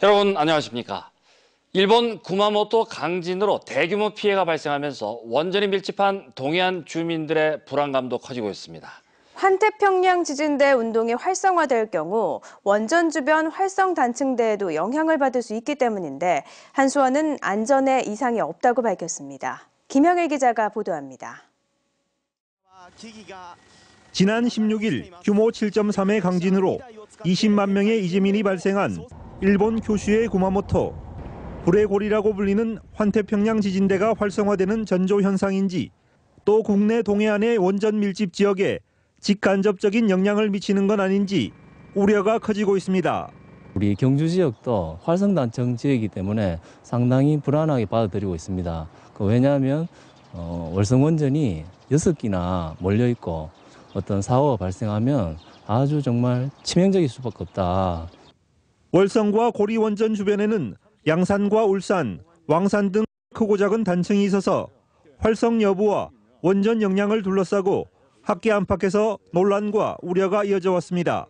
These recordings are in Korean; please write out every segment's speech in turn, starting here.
여러분 안녕하십니까? 일본 구마모토 강진으로 대규모 피해가 발생하면서 원전이 밀집한 동해안 주민들의 불안감도 커지고 있습니다. 환태평양 지진대 운동이 활성화될 경우 원전 주변 활성 단층대에도 영향을 받을 수 있기 때문인데 한수원은 안전에 이상이 없다고 밝혔습니다. 김영일 기자가 보도합니다. 지난 16일 규모 7.3의 강진으로 20만 명의 이재민이 발생한 일본 규슈의 구마모토. 불의 고리라고 불리는 환태평양 지진대가 활성화되는 전조 현상인지 또 국내 동해안의 원전 밀집 지역에 직간접적인 영향을 미치는 건 아닌지 우려가 커지고 있습니다. 우리 경주 지역도 활성단층 지역이기 때문에 상당히 불안하게 받아들이고 있습니다. 왜냐하면 월성 원전이 6기나 몰려있고 어떤 사고가 발생하면 아주 정말 치명적일 수밖에 없다. 월성과 고리 원전 주변에는 양산과 울산, 왕산 등 크고 작은 단층이 있어서 활성 여부와 원전 영향을 둘러싸고 학계 안팎에서 논란과 우려가 이어져 왔습니다.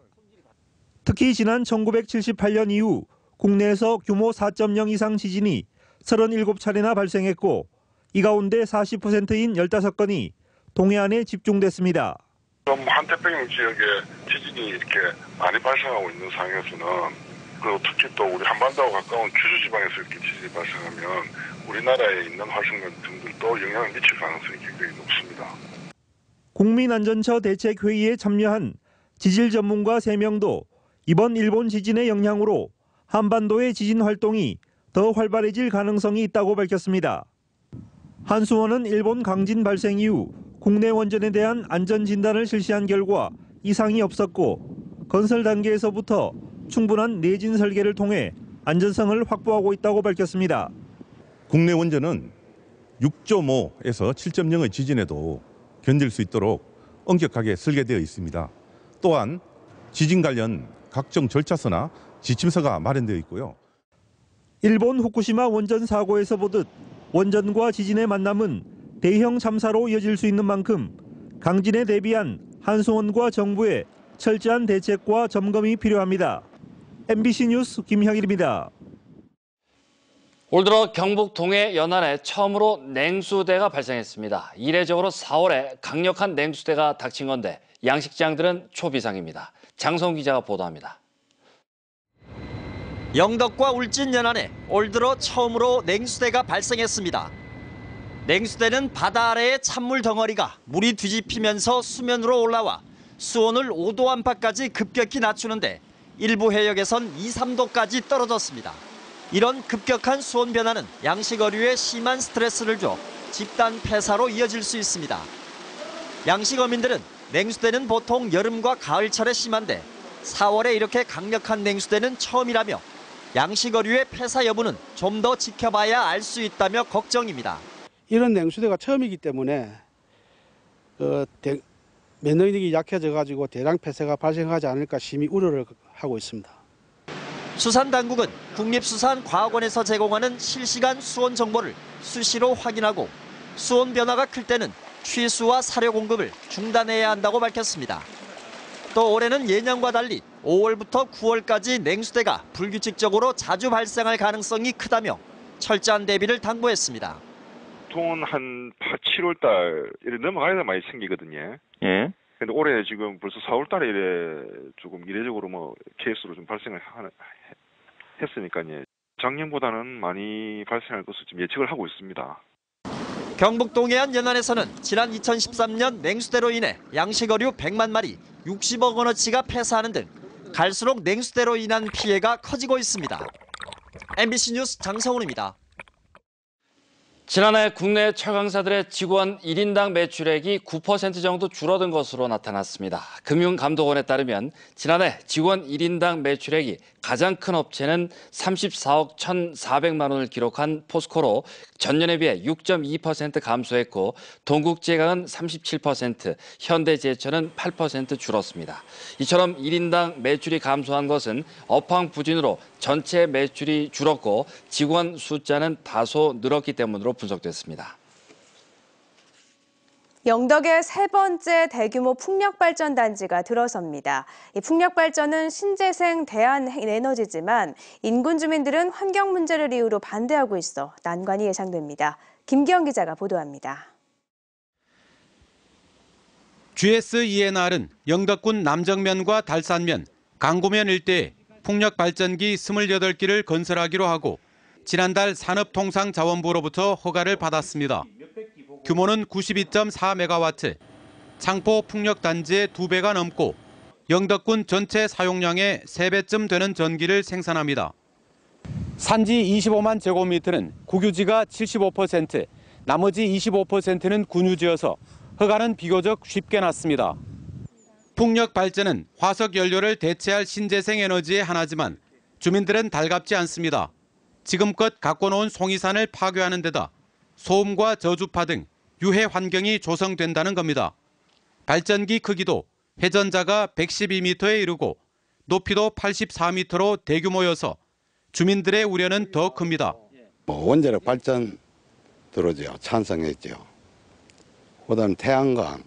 특히 지난 1978년 이후 국내에서 규모 4.0 이상 지진이 37차례나 발생했고 이 가운데 40%인 15건이 동해안에 집중됐습니다. 환태평양 지역에 지진이 이렇게 많이 발생하고 있는 상황에서는 그리고 특히 또 우리 한반도와 가까운 규슈 지방에서 이렇게 지진이 발생하면 우리나라에 있는 활성탄 등들도 영향을 미칠 가능성이 굉장히 높습니다. 국민안전처 대책회의에 참여한 지질 전문가 3명도 이번 일본 지진의 영향으로 한반도의 지진 활동이 더 활발해질 가능성이 있다고 밝혔습니다. 한수원은 일본 강진 발생 이후 국내 원전에 대한 안전 진단을 실시한 결과 이상이 없었고 건설 단계에서부터 충분한 내진 설계를 통해 안전성을 확보하고 있다고 밝혔습니다. 국내 원전은 6.5에서 7.0의 지진에도 견딜 수 있도록 엄격하게 설계되어 있습니다. 또한 지진 관련 각종 절차서나 지침서가 마련되어 있고요. 일본 후쿠시마 원전 사고에서 보듯 원전과 지진의 만남은 대형 참사로 이어질 수 있는 만큼 강진에 대비한 한수원과 정부의 철저한 대책과 점검이 필요합니다. MBC 뉴스 김형일입니다. 올 들어 경북 동해 연안에 처음으로 냉수대가 발생했습니다. 이례적으로 4월에 강력한 냉수대가 닥친 건데 양식장들은 초비상입니다. 장성 기자가 보도합니다. 영덕과 울진 연안에 올 들어 처음으로 냉수대가 발생했습니다. 냉수대는 바다 아래의 찬물 덩어리가 물이 뒤집히면서 수면으로 올라와 수온을 5도 안팎까지 급격히 낮추는데 일부 해역에선 2, 3도까지 떨어졌습니다. 이런 급격한 수온 변화는 양식어류에 심한 스트레스를 줘 집단 폐사로 이어질 수 있습니다. 양식어민들은 냉수대는 보통 여름과 가을철에 심한데 4월에 이렇게 강력한 냉수대는 처음이라며 양식어류의 폐사 여부는 좀 더 지켜봐야 알 수 있다며 걱정입니다. 이런 냉수대가 처음이기 때문에 면역력이 약해져가지고 대량 폐쇄가 발생하지 않을까 심히 우려를 하고 있습니다. 수산당국은 국립수산과학원에서 제공하는 실시간 수온 정보를 수시로 확인하고 수온 변화가 클 때는 취수와 사료 공급을 중단해야 한다고 밝혔습니다. 또 올해는 예년과 달리 5월부터 9월까지 냉수대가 불규칙적으로 자주 발생할 가능성이 크다며 철저한 대비를 당부했습니다. 보통은 한 7월 달 이래 넘어가야 많이 생기거든요. 예. 근데 올해 지금 벌써 4월 달에 이래 조금 이례적으로 케이스로 좀 발생을 했으니까요. 작년보다는 많이 발생할 것을 좀 예측을 하고 있습니다. 경북 동해안 연안에서는 지난 2013년 냉수대로 인해 양식어류 100만 마리, 60억 원어치가 폐사하는 등 갈수록 냉수대로 인한 피해가 커지고 있습니다. MBC 뉴스 장성훈입니다. 지난해 국내 철강사들의 직원 1인당 매출액이 9% 정도 줄어든 것으로 나타났습니다. 금융감독원에 따르면 지난해 직원 1인당 매출액이 가장 큰 업체는 34억 1,400만 원을 기록한 포스코로 전년에 비해 6.2% 감소했고 동국제강은 37%, 현대제철은 8% 줄었습니다. 이처럼 1인당 매출이 감소한 것은 업황 부진으로 전체 매출이 줄었고 직원 숫자는 다소 늘었기 때문으로 분석됐습니다. 영덕의 세 번째 대규모 풍력발전단지가 들어섭니다. 이 풍력발전은 신재생 대한에너지지만 인근 주민들은 환경 문제를 이유로 반대하고 있어 난관이 예상됩니다. 김기영 기자가 보도합니다. GS-ENR은 영덕군 남정면과 달산면, 강구면 일대에 풍력발전기 28기를 건설하기로 하고 지난달 산업통상자원부로부터 허가를 받았습니다. 규모는 92.4메가와트, 창포 풍력단지의 2배가 넘고 영덕군 전체 사용량의 3배쯤 되는 전기를 생산합니다. 산지 25만 제곱미터는 국유지가 75%, 나머지 25%는 군유지여서 허가는 비교적 쉽게 났습니다. 풍력 발전은 화석 연료를 대체할 신재생 에너지의 하나지만 주민들은 달갑지 않습니다. 지금껏 가꿔놓은 송이산을 파괴하는 데다 소음과 저주파 등 유해 환경이 조성된다는 겁니다. 발전기 크기도 회전자가 112m에 이르고 높이도 84m로 대규모여서 주민들의 우려는 더 큽니다. 원자력 발전 들어오죠. 찬성했죠. 그다음 태양광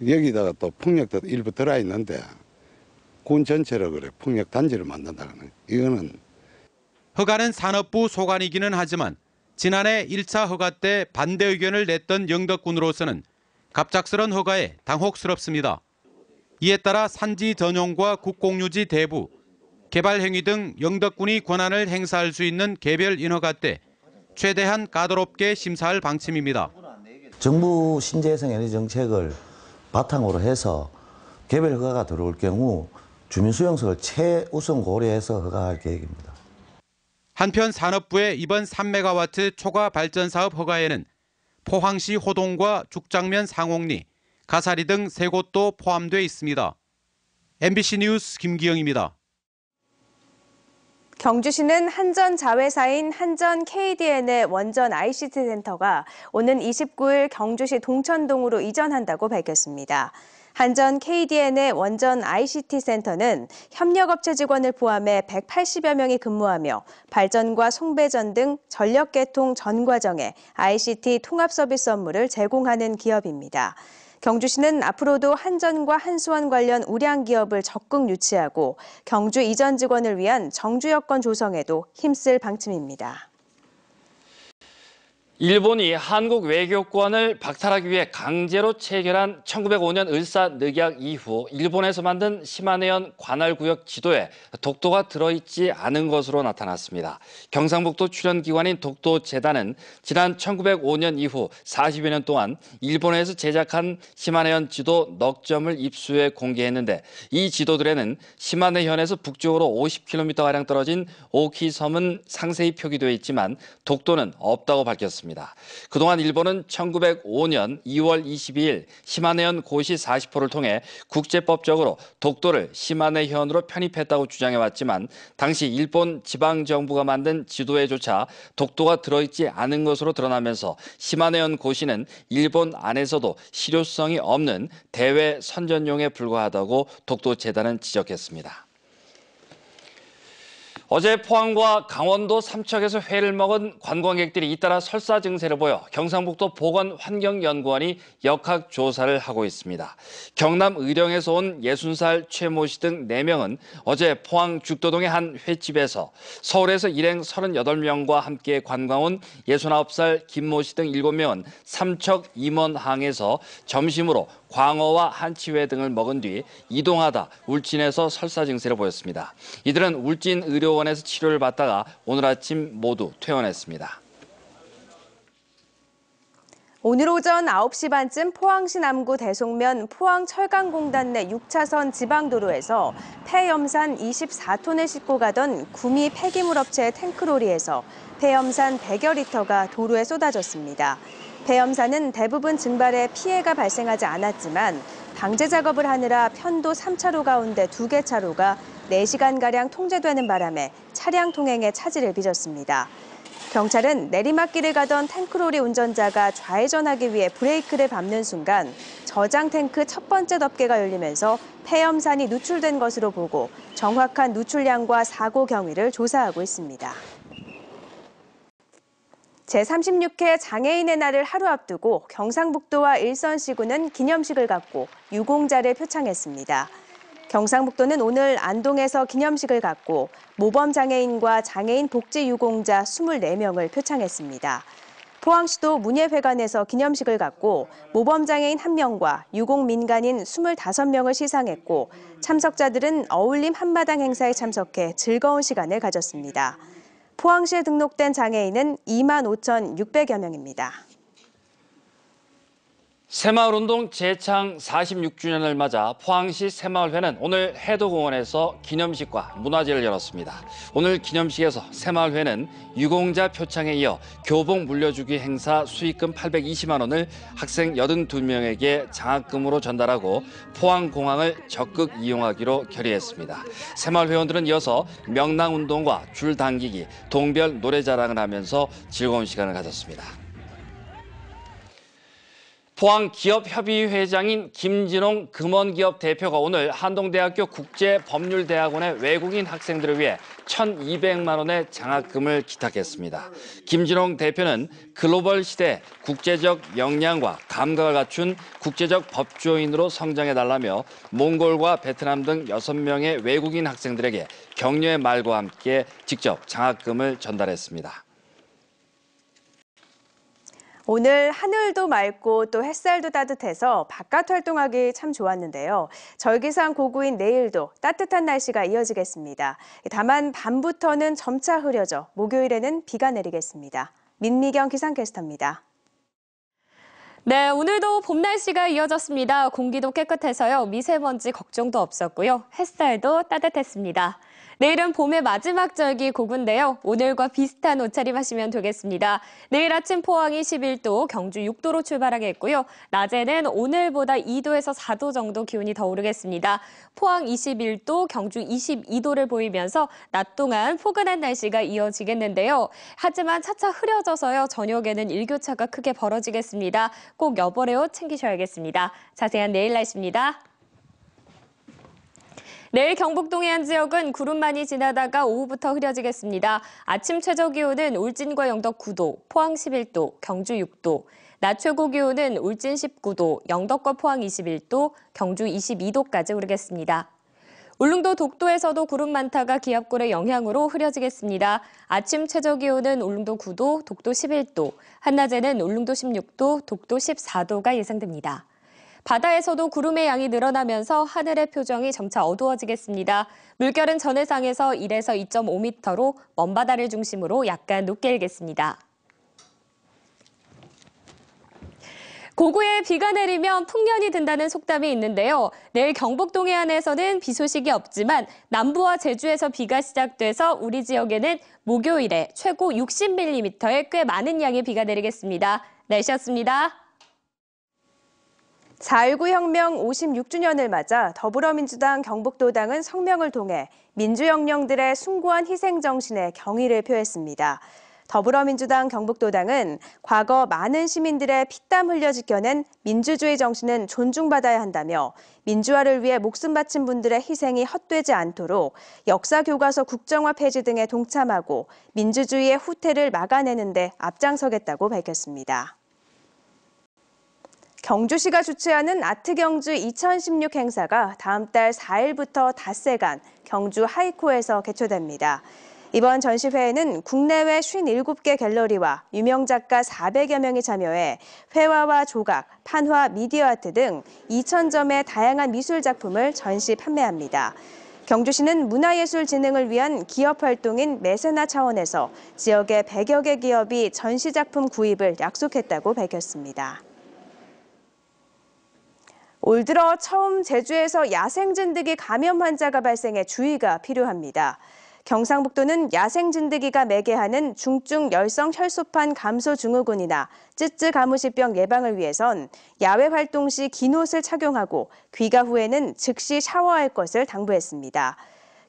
여기다가 또 풍력도 일부 들어있는데 군 전체로 그래 풍력 단지를 만든다는 이거는 허가는 산업부 소관이기는 하지만 지난해 1차 허가 때 반대 의견을 냈던 영덕군으로서는 갑작스런 허가에 당혹스럽습니다. 이에 따라 산지 전용과 국공유지 대부, 개발 행위 등 영덕군이 권한을 행사할 수 있는 개별 인허가 때 최대한 까다롭게 심사할 방침입니다. 정부 신재생 에너지 정책을 바탕으로 해서 개별 허가가 들어올 경우 주민 수용석을 최우선 고려해서 허가할 계획입니다. 한편 산업부의 이번 3메가와트 초과 발전 사업 허가에는 포항시 호동과 죽장면 상옥리, 가사리 등 3곳도 포함돼 있습니다. MBC 뉴스 김기영입니다. 경주시는 한전 자회사인 한전 KDN의 원전 ICT 센터가 오는 29일 경주시 동천동으로 이전한다고 밝혔습니다. 한전 KDN의 원전 ICT 센터는 협력업체 직원을 포함해 180여 명이 근무하며 발전과 송배전 등 전력계통 전 과정에 ICT 통합 서비스 업무를 제공하는 기업입니다. 경주시는 앞으로도 한전과 한수원 관련 우량 기업을 적극 유치하고 경주 이전 직원을 위한 정주 여건 조성에도 힘쓸 방침입니다. 일본이 한국 외교권을 박탈하기 위해 강제로 체결한 1905년 을사늑약 이후 일본에서 만든 시마네현 관할구역 지도에 독도가 들어있지 않은 것으로 나타났습니다. 경상북도 출연기관인 독도재단은 지난 1905년 이후 40여 년 동안 일본에서 제작한 시마네현 지도 넉 점을 입수해 공개했는데 이 지도들에는 시마네현에서 북쪽으로 50km가량 떨어진 오키섬은 상세히 표기되어 있지만 독도는 없다고 밝혔습니다. 그동안 일본은 1905년 2월 22일 시마네현 고시 40호를 통해 국제법적으로 독도를 시마네현으로 편입했다고 주장해왔지만 당시 일본 지방정부가 만든 지도에조차 독도가 들어있지 않은 것으로 드러나면서 시마네현 고시는 일본 안에서도 실효성이 없는 대외 선전용에 불과하다고 독도재단은 지적했습니다. 어제 포항과 강원도 삼척에서 회를 먹은 관광객들이 잇따라 설사 증세를 보여 경상북도 보건환경연구원이 역학조사를 하고 있습니다. 경남 의령에서 온 60살 최모 씨 등 4명은 어제 포항 죽도동의 한 횟집에서 서울에서 일행 38명과 함께 관광 온 69살 김모 씨 등 7명은 삼척 임원항에서 점심으로 광어와 한치회 등을 먹은 뒤 이동하다 울진에서 설사 증세를 보였습니다. 이들은 울진 의료원에서 치료를 받다가 오늘 아침 모두 퇴원했습니다. 오늘 오전 9시 반쯤 포항시 남구 대송면 포항철강공단 내 6차선 지방도로에서 폐염산 24톤을 싣고 가던 구미 폐기물 업체의 탱크로리에서 폐염산 100여 리터가 도로에 쏟아졌습니다. 폐염산은 대부분 증발에 피해가 발생하지 않았지만 방제 작업을 하느라 편도 3차로 가운데 2개 차로가 4시간가량 통제되는 바람에 차량 통행에 차질을 빚었습니다. 경찰은 내리막길을 가던 탱크로리 운전자가 좌회전하기 위해 브레이크를 밟는 순간 저장 탱크 첫 번째 덮개가 열리면서 폐염산이 누출된 것으로 보고 정확한 누출량과 사고 경위를 조사하고 있습니다. 제36회 장애인의 날을 하루 앞두고 경상북도와 일선시군은 기념식을 갖고 유공자를 표창했습니다. 경상북도는 오늘 안동에서 기념식을 갖고 모범장애인과 장애인 복지 유공자 24명을 표창했습니다. 포항시도 문예회관에서 기념식을 갖고 모범장애인 1명과 유공민간인 25명을 시상했고 참석자들은 어울림 한마당 행사에 참석해 즐거운 시간을 가졌습니다. 포항시에 등록된 장애인은 25,600여 명입니다. 새마을운동 재창 46주년을 맞아 포항시 새마을회는 오늘 해도공원에서 기념식과 문화제를 열었습니다. 오늘 기념식에서 새마을회는 유공자 표창에 이어 교복 물려주기 행사 수익금 820만 원을 학생 82명에게 장학금으로 전달하고 포항공항을 적극 이용하기로 결의했습니다. 새마을 회원들은 이어서 명랑운동과 줄당기기, 동별 노래자랑을 하면서 즐거운 시간을 가졌습니다. 포항기업협의회장인 김진홍 금원기업 대표가 오늘 한동대학교 국제법률대학원의 외국인 학생들을 위해 1,200만 원의 장학금을 기탁했습니다. 김진홍 대표는 글로벌 시대 국제적 역량과 감각을 갖춘 국제적 법조인으로 성장해달라며 몽골과 베트남 등 6명의 외국인 학생들에게 격려의 말과 함께 직접 장학금을 전달했습니다. 오늘 하늘도 맑고 또 햇살도 따뜻해서 바깥 활동하기 참 좋았는데요. 절기상 고구인 내일도 따뜻한 날씨가 이어지겠습니다. 다만 밤부터는 점차 흐려져 목요일에는 비가 내리겠습니다. 민미경 기상캐스터입니다. 네, 오늘도 봄 날씨가 이어졌습니다. 공기도 깨끗해서요. 미세먼지 걱정도 없었고요. 햇살도 따뜻했습니다. 내일은 봄의 마지막 절기 고구인데요. 오늘과 비슷한 옷차림 하시면 되겠습니다. 내일 아침 포항이 11도, 경주 6도로 출발하겠고요. 낮에는 오늘보다 2도에서 4도 정도 기온이 더 오르겠습니다. 포항 21도, 경주 22도를 보이면서 낮 동안 포근한 날씨가 이어지겠는데요. 하지만 차차 흐려져서요. 저녁에는 일교차가 크게 벌어지겠습니다. 꼭 여벌에옷 챙기셔야겠습니다. 자세한 내일 날씨입니다. 내일 경북 동해안 지역은 구름만이 지나다가 오후부터 흐려지겠습니다. 아침 최저기온은 울진과 영덕 9도, 포항 11도, 경주 6도. 낮 최고기온은 울진 19도, 영덕과 포항 21도, 경주 22도까지 오르겠습니다. 울릉도 독도에서도 구름 많다가 기압골의 영향으로 흐려지겠습니다. 아침 최저기온은 울릉도 9도, 독도 11도, 한낮에는 울릉도 16도, 독도 14도가 예상됩니다. 바다에서도 구름의 양이 늘어나면서 하늘의 표정이 점차 어두워지겠습니다. 물결은 전해상에서 1에서 2.5m로 먼바다를 중심으로 약간 높게 일겠습니다. 고구에 비가 내리면 풍년이 든다는 속담이 있는데요. 내일 경북 동해안에서는 비 소식이 없지만 남부와 제주에서 비가 시작돼서 우리 지역에는 목요일에 최고 60mm의 꽤 많은 양의 비가 내리겠습니다. 날씨였습니다. 4.19 혁명 56주년을 맞아 더불어민주당 경북도당은 성명을 통해 민주혁명들의 숭고한 희생 정신에 경의를 표했습니다. 더불어민주당 경북도당은 과거 많은 시민들의 피땀 흘려 지켜낸 민주주의 정신은 존중받아야 한다며 민주화를 위해 목숨 바친 분들의 희생이 헛되지 않도록 역사교과서 국정화 폐지 등에 동참하고 민주주의의 후퇴를 막아내는 데 앞장서겠다고 밝혔습니다. 경주시가 주최하는 아트경주 2016 행사가 다음 달 4일부터 닷새간 경주 하이코에서 개최됩니다. 이번 전시회에는 국내외 57개 갤러리와 유명 작가 400여 명이 참여해 회화와 조각, 판화, 미디어 아트 등 2,000점의 다양한 미술 작품을 전시 판매합니다. 경주시는 문화예술진흥을 위한 기업 활동인 매세나 차원에서 지역의 100여 개 기업이 전시 작품 구입을 약속했다고 밝혔습니다. 올 들어 처음 제주에서 야생진드기 감염 환자가 발생해 주의가 필요합니다. 경상북도는 야생진드기가 매개하는 중증 열성 혈소판 감소 증후군이나 쯔쯔 가무시병 예방을 위해선 야외 활동 시 긴 옷을 착용하고 귀가 후에는 즉시 샤워할 것을 당부했습니다.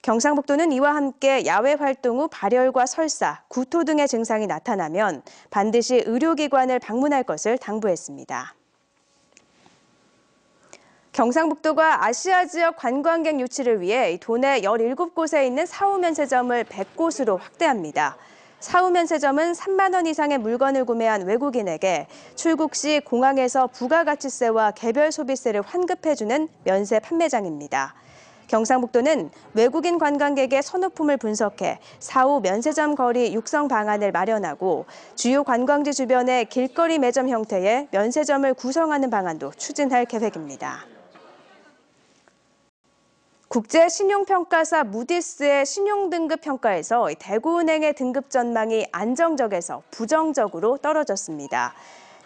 경상북도는 이와 함께 야외 활동 후 발열과 설사, 구토 등의 증상이 나타나면 반드시 의료기관을 방문할 것을 당부했습니다. 경상북도가 아시아 지역 관광객 유치를 위해 도내 17곳에 있는 사후면세점을 100곳으로 확대합니다. 사후 면세점은 3만 원 이상의 물건을 구매한 외국인에게 출국 시 공항에서 부가가치세와 개별 소비세를 환급해주는 면세 판매장입니다. 경상북도는 외국인 관광객의 선호품을 분석해 사후 면세점 거리 육성 방안을 마련하고 주요 관광지 주변의 길거리 매점 형태의 면세점을 구성하는 방안도 추진할 계획입니다. 국제신용평가사 무디스의 신용등급 평가에서 대구은행의 등급 전망이 안정적에서 부정적으로 떨어졌습니다.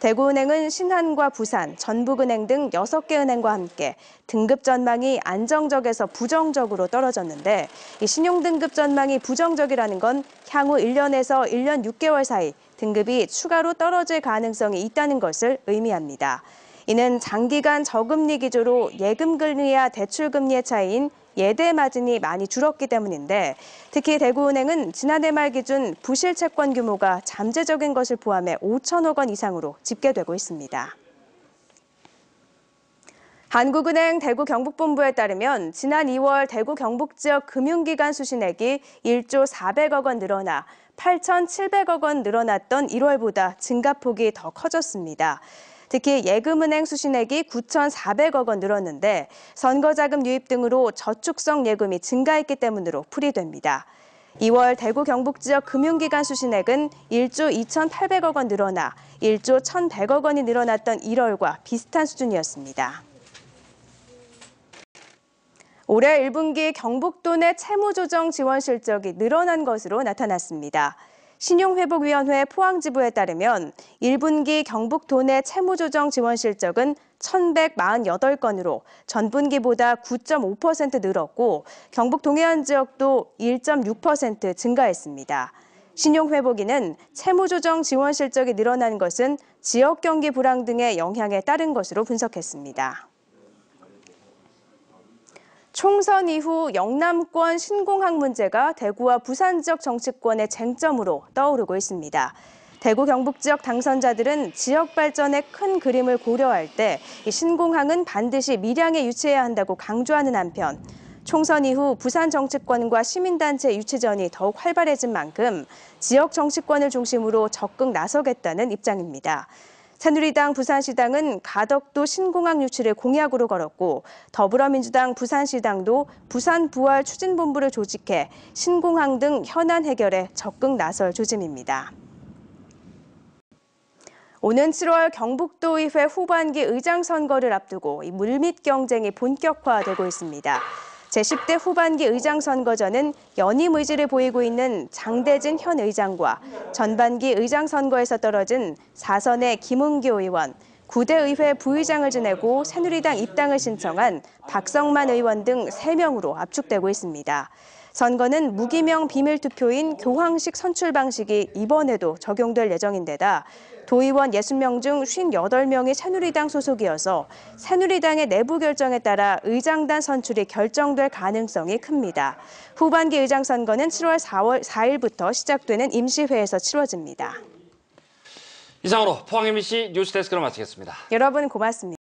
대구은행은 신한과 부산, 전북은행 등 6개 은행과 함께 등급 전망이 안정적에서 부정적으로 떨어졌는데 이 신용등급 전망이 부정적이라는 건 향후 1년에서 1년 6개월 사이 등급이 추가로 떨어질 가능성이 있다는 것을 의미합니다. 이는 장기간 저금리 기조로 예금금리와 대출금리의 차이인 예대 마진이 많이 줄었기 때문인데 특히 대구은행은 지난해 말 기준 부실 채권 규모가 잠재적인 것을 포함해 5천억 원 이상으로 집계되고 있습니다. 한국은행 대구 경북본부에 따르면 지난 2월 대구 경북 지역 금융기관 수신액이 1조 400억 원 늘어나 8,700억 원 늘어났던 1월보다 증가폭이 더 커졌습니다. 특히 예금은행 수신액이 9,400억 원 늘었는데 선거자금 유입 등으로 저축성 예금이 증가했기 때문으로 풀이됩니다. 2월 대구 경북 지역 금융기관 수신액은 1조 2,800억 원 늘어나 1조 1,100억 원이 늘어났던 1월과 비슷한 수준이었습니다. 올해 1분기 경북도 내 채무조정 지원 실적이 늘어난 것으로 나타났습니다. 신용회복위원회 포항지부에 따르면 1분기 경북도 내 채무조정 지원 실적은 1,148건으로 전분기보다 9.5% 늘었고 경북 동해안 지역도 1.6% 증가했습니다. 신용회복위는 채무조정 지원 실적이 늘어난 것은 지역 경기 불황 등의 영향에 따른 것으로 분석했습니다. 총선 이후 영남권 신공항 문제가 대구와 부산 지역 정치권의 쟁점으로 떠오르고 있습니다. 대구 경북 지역 당선자들은 지역 발전의 큰 그림을 고려할 때 이 신공항은 반드시 밀양에 유치해야 한다고 강조하는 한편 총선 이후 부산 정치권과 시민단체 유치전이 더욱 활발해진 만큼 지역 정치권을 중심으로 적극 나서겠다는 입장입니다. 새누리당 부산시당은 가덕도 신공항 유치를 공약으로 걸었고 더불어민주당 부산시당도 부산부활 추진본부를 조직해 신공항 등 현안 해결에 적극 나설 조짐입니다. 오는 7월 경북도의회 후반기 의장 선거를 앞두고 이 물밑 경쟁이 본격화되고 있습니다. 제10대 후반기 의장 선거전은 연임 의지를 보이고 있는 장대진 현 의장과 전반기 의장 선거에서 떨어진 4선의 김은규 의원, 9대 의회 부의장을 지내고 새누리당 입당을 신청한 박성만 의원 등 3명으로 압축되고 있습니다. 선거는 무기명 비밀투표인 교황식 선출 방식이 이번에도 적용될 예정인데다 도의원 60명 중 58명이 새누리당 소속이어서 새누리당의 내부 결정에 따라 의장단 선출이 결정될 가능성이 큽니다. 후반기 의장 선거는 7월 4일부터 시작되는 임시회에서 치러집니다. 이상으로 포항 MBC 뉴스데스크를 마치겠습니다. 여러분 고맙습니다.